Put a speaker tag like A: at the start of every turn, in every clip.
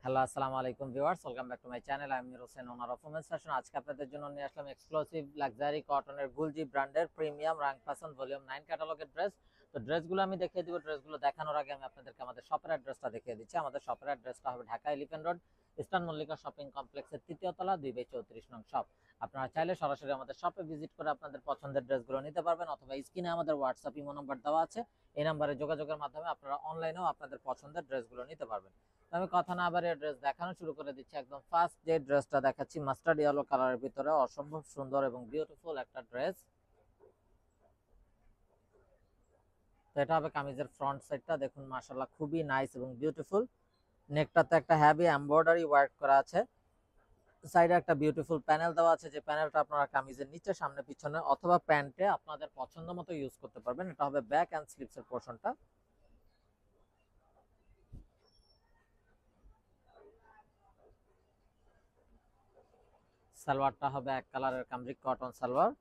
A: Hello, আসসালামু আলাইকুম viewers, welcome back to my channel. আমি Amir Hossain, owner of women's fashion. আজকে আপনাদের জন্য নিয়ে আসলাম এক্সক্লুসিভ লাক্সারি কটনের গুলজি ব্র্যান্ডের প্রিমিয়াম রাং পাসন ভলিউম 9 ক্যাটালগের ড্রেস। তো ড্রেসগুলো আমি দেখিয়ে দিব। ড্রেসগুলো দেখানোর আগে আমি আপনাদেরকে আমাদের শপের অ্যাড্রেসটা দেখিয়ে দিচ্ছি। আমাদের শপের অ্যাড্রেসটা হবে Dhaka elephant road, eastern Mallika shopping কমপ্লেক্সের তৃতীয় তলা, 2/34 নং শপ। আপনারা চাইলে সরাসরি আমাদের শপে ভিজিট করে আপনাদের পছন্দের ড্রেসগুলো নিতে পারবেন, অথবা স্ক্রিনে আমাদের হোয়াটসঅ্যাপ ইমো নাম্বার দেওয়া আছে। এই নাম্বারে যোগাযোগের মাধ্যমে আপনারা অনলাইনেও আপনাদের পছন্দের ড্রেসগুলো নিতে পারবেন। আমি কথা না বাড়িয়ে ড্রেস দেখানো শুরু করে দিচ্ছি। একদম ফার্স্ট যে ড্রেসটা দেখাচ্ছি, মাস্টার্ড ইয়েলো কালারের ভিতরে অসম্ভব সুন্দর এবং বিউটিফুল একটা ড্রেস। তো এটা হবে কামিজের ফ্রন্ট সাইডটা, দেখুন মাশাআল্লাহ খুবই নাইস এবং বিউটিফুল। নেকটাতে একটা হেভি এমব্রয়ডারি ওয়ার্ক করা আছে। সাইডে একটা বিউটিফুল প্যানেল দেওয়া আছে, যে প্যানেলটা আপনারা কামিজের নিচে, সামনে, পিছনে অথবা প্যান্টে আপনাদের পছন্দ মতো ইউজ করতে পারবেন। এটা হবে ব্যাক এন্ড স্লিভসের পোর্শনটা। সালোয়ারটা হবে এক কালারের কামরিক কটন সালোয়ার।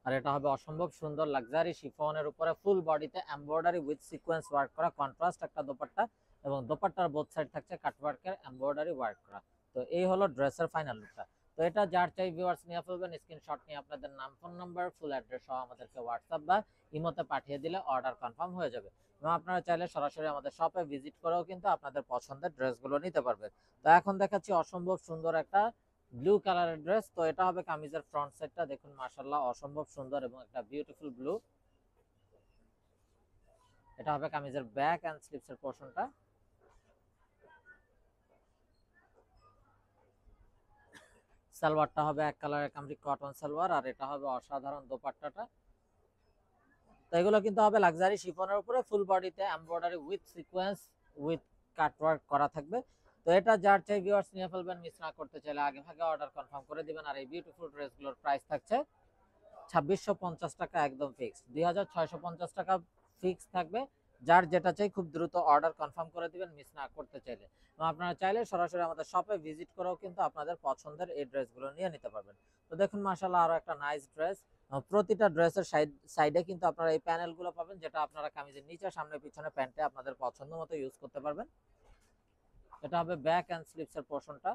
A: আর এটা হবে অসম্ভব সুন্দর লাক্সারি শিফনের উপরে ফুল বডিতে এমব্রয়ডারি উইথ সিকোয়েন্স ওয়ার্ক করা, কন্ট্রাস্ট একটা দোপাট্টা, এবং দোপাট্টার বোথ সাইড থাকছে কাটওয়ার্কের এমব্রয়ডারি ওয়ার্ক করা। তো এই হলো ড্রেসের ফাইনাল লুকটা। তো এটা যার চাই ভিউয়ার্স নিয়ে ফেলবেন, স্ক্রিনশট নিয়ে আপনাদের নাম, ফোন নাম্বার, ফুল অ্যাড্রেস সহ আমাদেরকে হোয়াটসঅ্যাপ বা ইমোতে পাঠিয়ে দিলে অর্ডার কনফার্ম হয়ে যাবে। এবং আপনারা চাইলে সরাসরি আমাদের শপে ভিজিট করেও কিন্তু আপনাদের পছন্দের ড্রেসগুলো নিতে পারবেন। তো এখন দেখাচ্ছি অসম্ভব সুন্দর একটা ব্লু কালারের ড্রেস। তো এটা হবে কামিজের ফ্রন্ট সাইডটা, দেখুন মাশাআল্লাহ অসম্ভব সুন্দর এবং একটা বিউটিফুল ব্লু। এটা হবে কামিজের ব্যাক এন্ড স্লিভস এর পোর্শনটা। সালোয়ারটা হবে এক কালারের কামরিক কটন সালোয়ার, আর এটা হবে অসাধারণ দোপাট্টাটা। তো এগুলো কিন্তু হবে লাক্সারি শিফনের উপরে ফুল বডিতে embroidery with sequence with cutwork করা থাকবে। তো এটা যার চাই ভিউয়ার্স নিয়ে ফেলবেন, মিস না করতে চাইলে আগে ভাগে অর্ডার কনফার্ম করে দিবেন। আর এই বিউটিফুল ড্রেসগুলোর প্রাইস থাকছে 2650 টাকা, একদম ফিক্সড। 2650 টাকা ফিক্স থাকবে। যার যেটা চাই খুব দ্রুত অর্ডার কনফার্ম করে দিবেন, মিস না করতে চাইলে। এবং আপনারা চাইলে সরাসরি আমাদের শপে ভিজিট করেও কিন্তু আপনাদের পছন্দের এই ড্রেসগুলো নিয়ে নিতে পারবেন। তো দেখুন মাশাআল্লাহ আরো একটা নাইস ড্রেস। প্রতিটা ড্রেসের সাইডে কিন্তু আপনারা এই প্যানেলগুলো পাবেন, যেটা আপনারা কামিজের নিচে, সামনে, পিছনে, প্যান্টে আপনাদের পছন্দ মতো ইউজ করতে পারবেন। এটা হবে ব্যাক এন্ড স্লিভস এর পোর্শনটা।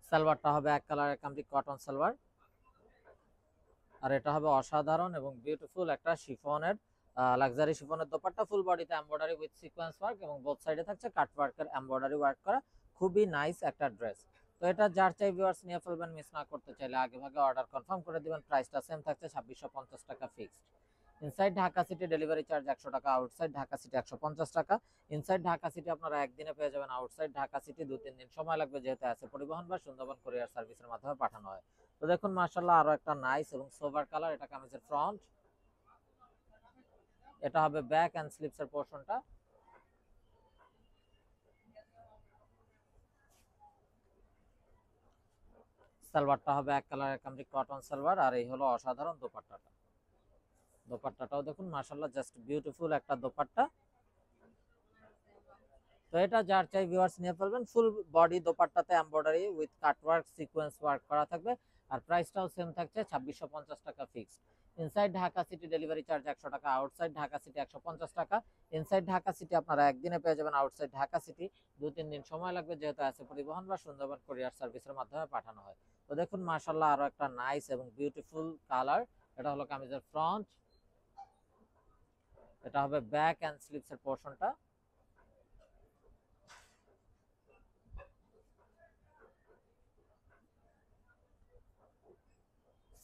A: সালোয়ারটা হবে এক কালারের কামরিক কটন সালোয়ার। আর এটা হবে অসাধারণ এবং বিউটিফুল একটা শিফনের লাক্সারি শিফনের দোপাট্টা, ফুল বডিতে এমব্রয়ডারি উইথ সিকোয়েন্স ওয়ার্ক, এবং বোথ সাইডে থাকছে কাট ওয়ার্কের এমব্রয়ডারি ওয়ার্ক করা। খুবই নাইস একটা ড্রেস। তো এটা যার চাই ভিউয়ার্স নিয়ে ফেলবেন, মিস না করতে চাইলে আগে ভাগে অর্ডার কনফার্ম করে দিবেন। প্রাইসটা সেম থাকছে 2650 টাকা fixed. Inside Dhaka city delivery charge 100 টাকা, আউটসাইড ঢাকা সিটি 150 টাকা। ইনসাইড ঢাকা সিটি আপনারা একদিনে পেয়ে যাবেন, আউটসাইড ঢাকা সিটি 2-3 দিন সময় লাগবে, যেহেতু আছে পরিবহন বা সুন্দরবন কুরিয়ার সার্ভিসের মাধ্যমে পাঠানো হয়। তো দেখুন মাশাআল্লাহ আরো একটা নাইস এবং সোভার কালার। এটা কামিজের ফ্রন্ট, এটা হবে ব্যাক এন্ড স্লিভস এর পোর্শনটা। সালোয়ারটা হবে এক কালারের কামরিক কটন সালোয়ার, আর এই হলো অসাধারণ দোপাট্টাটা। দোপাট্টাটাও দেখুন মাশাআল্লাহ জাস্ট বিউটিফুল একটা দোপাট্টা। তো এটা যার চাই ভিউয়ার্স নিয়ে ফেলবেন। ফুল বডি দোপাট্টাতে embroidery with cutwork sequence work করা থাকবে। আর প্রাইসটাও সেম থাকছে 2650 টাকা fixed. Inside Dhaka city delivery charge 100 টাকা, আউটসাইড ঢাকা সিটি 150 টাকা। ইনসাইড ঢাকা সিটি আপনারা একদিনে পেয়ে যাবেন, আউটসাইড ঢাকা সিটি 2-3 দিন সময় লাগবে, যেহেতু আছে পরিবহন বা সুন্দরবন কুরিয়ার সার্ভিসের মাধ্যমে পাঠানো হয়। তো দেখুন মাশাআল্লাহ আরো একটা নাইস এবং বিউটিফুল কালার। এটা হলো কামিজের ফ্রন্ট, এটা হবে ব্যাক এন্ড স্লিভস এর পোর্শনটা।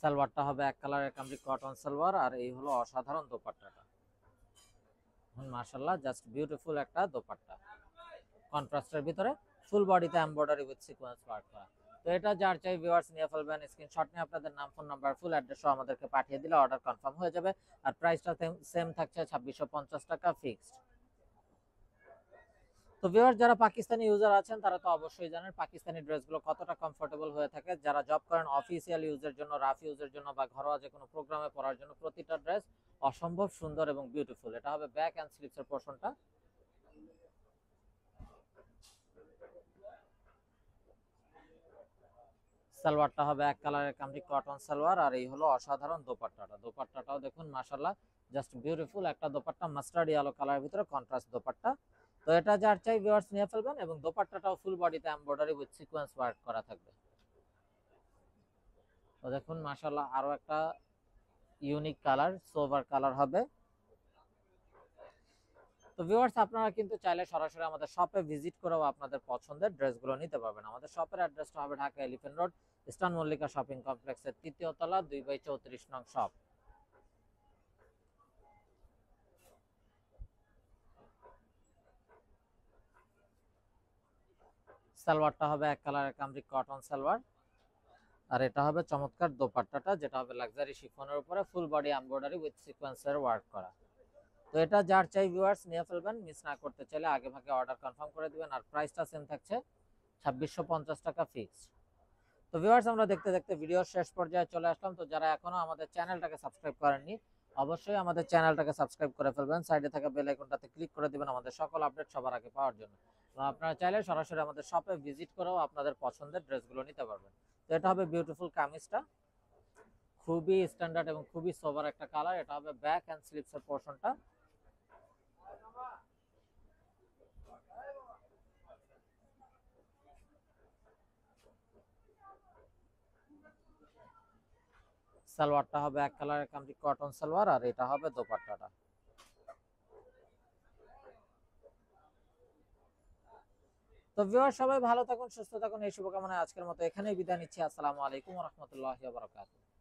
A: সালোয়ারটা হবে এক কালারের কামরিক কটন সালোয়ার, আর এই হলো অসাধারণ দোপাট্টাটা। মাশাআল্লাহ জাস্ট বিউটিফুল একটা দোপাট্টা, কন্ট্রাস্টের ভিতরে ফুল বডিতে এমব্রয়ডারি উইথ সিকোয়েন্স ওয়ার্ক করা। তো এটা যার চাই ভিউয়ার্স নিয়ে ফেলবেন, স্ক্রিনশট নিয়ে আপনাদের নাম, ফোন নাম্বার, ফুল অ্যাড্রেস সহ আমাদেরকে পাঠিয়ে দিলে অর্ডার কনফার্ম হয়ে যাবে। আর প্রাইসটা সেম থাকছে 2650 টাকা ফিক্সড। তো ভিউয়ার যারা পাকিস্তানি ইউজার আছেন তারা তো অবশ্যই জানেন পাকিস্তানি ড্রেসগুলো কতটা কমফোর্টেবল হয়ে থাকে। যারা জব করেন অফিসিয়াল ইউজের জন্য, রাফ ইউজের জন্য, বা ঘরোয়া যে কোনো প্রোগ্রামে পরার জন্য প্রতিটা ড্রেস অসম্ভব সুন্দর এবং বিউটিফুল। এটা হবে ব্যাক এন্ড স্লিভস এর পোর্শনটা। সালোয়ারটা হবে এক কালারের কামরিক কটন সালোয়ার, আর এই হলো অসাধারণ দোপাট্টাটা। দোপাট্টাটাও দেখুন মাশাআল্লাহ জাস্ট বিউটিফুল একটা দোপাট্টা, মাস্টার্ড ইয়েলো কালারের ভিতরে কন্ট্রাস্ট দোপাট্টা। তো এটা যার চাই ভিউয়ার্স নিয়ে ফেলবেন, এবং দোপাট্টাটাও ফুল বডিতে এমব্রয়ডারি উইথ সিকোয়েন্স ওয়ার্ক করা থাকবে। তো দেখুন মাশাআল্লাহ আরো একটা ইউনিক কালার, সোভার কালার হবে। তো ভিউয়ার্স আপনারা কিন্তু চাইলে সরাসরি আমাদের শপে ভিজিট করেও আপনাদের পছন্দের ড্রেসগুলো নিতে পারবেন। আমাদের শপের অ্যাড্রেসটা হবে Dhaka elephant road, eastern Mallika shopping কমপ্লেক্সের ৩য় তলা 2/34 নং শপ। সালোয়ারটা হবে এক কালারের কামরিক কটন সালোয়ার, আর এটা হবে চমৎকার দোপাট্টাটা, যেটা হবে লাক্সারি শিফনের উপরে ফুল বডি এমব্রয়ডারি উইথ সিকোয়েন্সের ওয়ার্ক করা। তো এটা যার চাই ভিউয়ার্স নিয়ে ফেলবেন, মিস না করতে চাইলে আগে ভাগে অর্ডার কনফার্ম করে দিবেন। আর প্রাইসটা সেম থাকছে 2650 টাকা ফিক্সড। তো ভিউয়ার্স আমরা দেখতে দেখতে ভিডিওর শেষ পর্যায়ে চলে আসলাম। তো যারা এখনো আমাদের চ্যানেলটাকে সাবস্ক্রাইব করেননি, অবশ্যই আমাদের চ্যানেলটাকে সাবস্ক্রাইব করে ফেলবেন, সাইডে থাকা বেল আইকনটাতে ক্লিক করে দিবেন আমাদের সকল আপডেট সবার আগে পাওয়ার জন্য। আপনারা চাইলে সরাসরি আমাদের শপে ভিজিট করেও আপনাদের পছন্দের ড্রেসগুলো নিতে পারবেন। তো এটা হবে বিউটিফুল কামিজটা, খুবই স্ট্যান্ডার্ড এবং খুবই সোবার একটা কালার। এটা হবে ব্যাক এন্ড স্লিভস এর পোরশনটা। সালোয়ারটা হবে এক কালারের কামরি কটন সালোয়ার, আর এটা হবে দোপাট্টাটা। তো ভিউয়ার সবাই ভালো থাকুন, সুস্থ থাকুন, এই শুভকামনায় আজকের মতো এখানেই বিদায় নিচ্ছি। আসসালামু আলাইকুম ওয়া রাহমাতুল্লাহি ওয়া বারাকাতুহু।